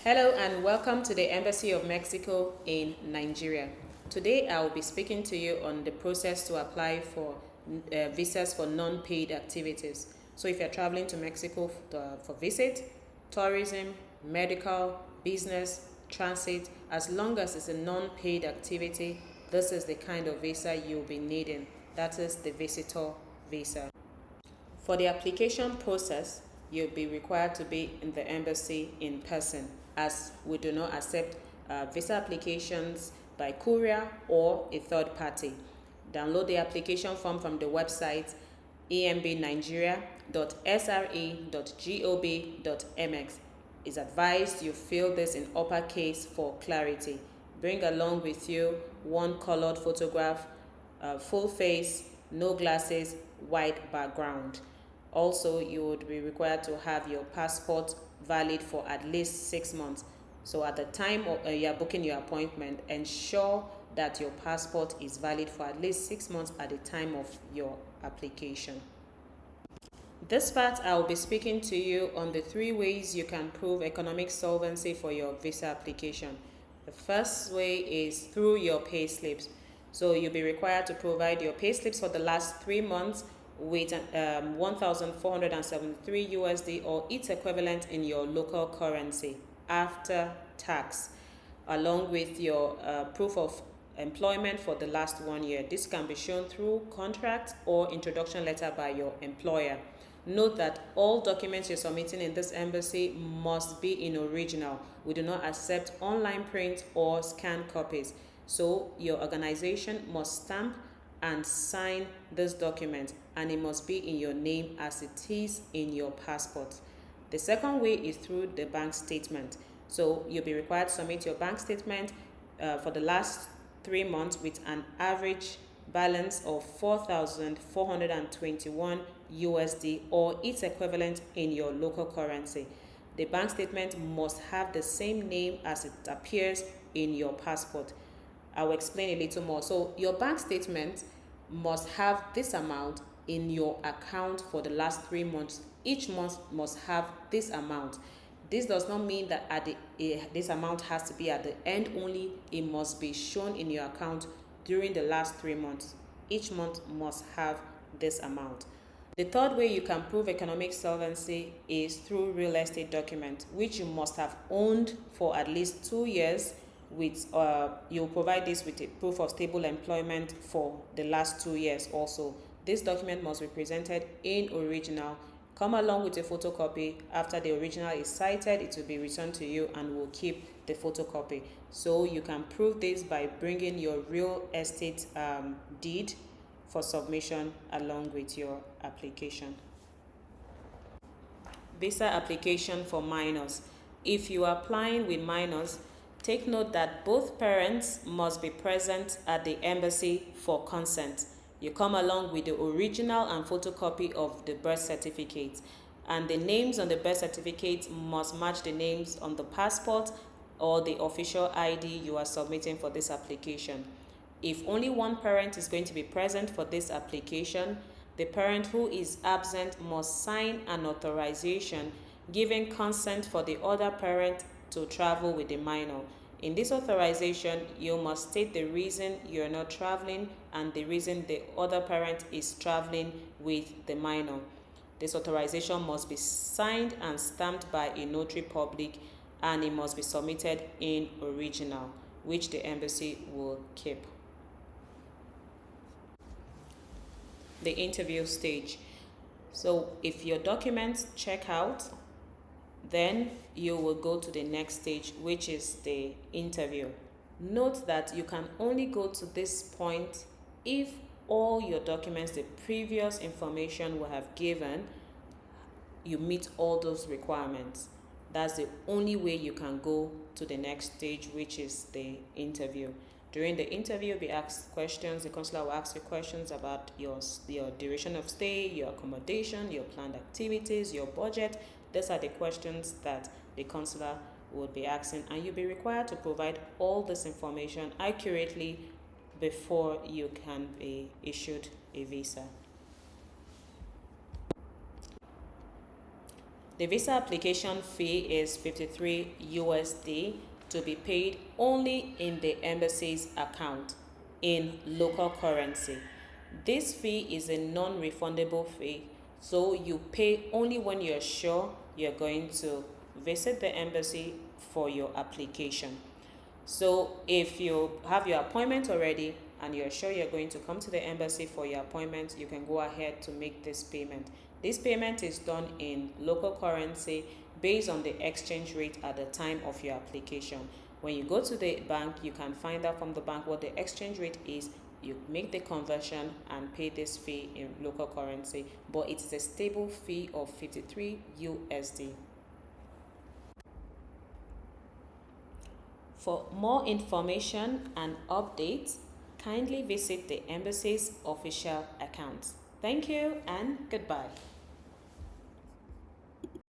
Hello and welcome to the Embassy of Mexico in Nigeria. Today I will be speaking to you on the process to apply for visas for non-paid activities. So if you're traveling to Mexico for visit, tourism, medical, business, transit, as long as it's a non-paid activity, this is the kind of visa you'll be needing. That is the visitor visa. For the application process, you'll be required to be in the embassy in person, as we do not accept visa applications by courier or a third party. Download the application form from the website embnigeria.sre.gov.mx. It's advised you fill this in uppercase for clarity. Bring along with you one colored photograph, full face, no glasses, white background. Also, you would be required to have your passport valid for at least 6 months. So at the time you are booking your appointment, ensure that your passport is valid for at least 6 months at the time of your application. This part, I will be speaking to you on the 3 ways you can prove economic solvency for your visa application. The first way is through your pay slips. So you'll be required to provide your pay slips for the last 3 months with 1,473 USD or its equivalent in your local currency after tax, along with your proof of employment for the last 1 year. This can be shown through contract or introduction letter by your employer. Note that all documents you're submitting in this embassy must be in original. We do not accept online print or scanned copies. So your organization must stamp and sign this document, and it must be in your name as it is in your passport. The second way is through the bank statement. So you'll be required to submit your bank statement for the last 3 months with an average balance of 4,421 USD or its equivalent in your local currency. The bank statement must have the same name as it appears in your passport. I will explain a little more. So your bank statement must have this amount in your account for the last 3 months. Each month must have this amount. This does not mean that this amount has to be at the end only. It must be shown in your account during the last 3 months. Each month must have this amount. The third way you can prove economic solvency is through real estate document, which you must have owned for at least 2 years. You'll provide this with a proof of stable employment for the last 2 years also. This document must be presented in original. Come along with a photocopy. After the original is cited, it will be returned to you and we'll keep the photocopy. So you can prove this by bringing your real estate deed for submission along with your application. Visa application for minors. If you are applying with minors, take note that both parents must be present at the embassy for consent. You come along with the original and photocopy of the birth certificate, and the names on the birth certificate must match the names on the passport or the official ID you are submitting for this application. If only one parent is going to be present for this application, the parent who is absent must sign an authorization giving consent for the other parent to travel with the minor. In this authorization, you must state the reason you're not traveling and the reason the other parent is traveling with the minor. This authorization must be signed and stamped by a notary public, and it must be submitted in original, which the embassy will keep. The interview stage. So if your documents check out, then you will go to the next stage, which is the interview. Note that you can only go to this point if all your documents, the previous information we have given, you meet all those requirements. That's the only way you can go to the next stage, which is the interview. During the interview, you'll be asked questions. The consular will ask you questions about your duration of stay, your accommodation, your planned activities, your budget. These are the questions that the consular would be asking, and you'll be required to provide all this information accurately before you can be issued a visa. The visa application fee is 53 USD to be paid only in the embassy's account in local currency. This fee is a non-refundable fee, so you pay only when you're sure you're going to visit the embassy for your application. So if you have your appointment already and you're sure you're going to come to the embassy for your appointment, you can go ahead to make this payment. This payment is done in local currency based on the exchange rate at the time of your application. When you go to the bank, you can find out from the bank what the exchange rate is. You make the conversion and pay this fee in local currency, but it's a stable fee of 53 USD. For more information and updates, kindly visit the embassy's official accounts. Thank you and goodbye.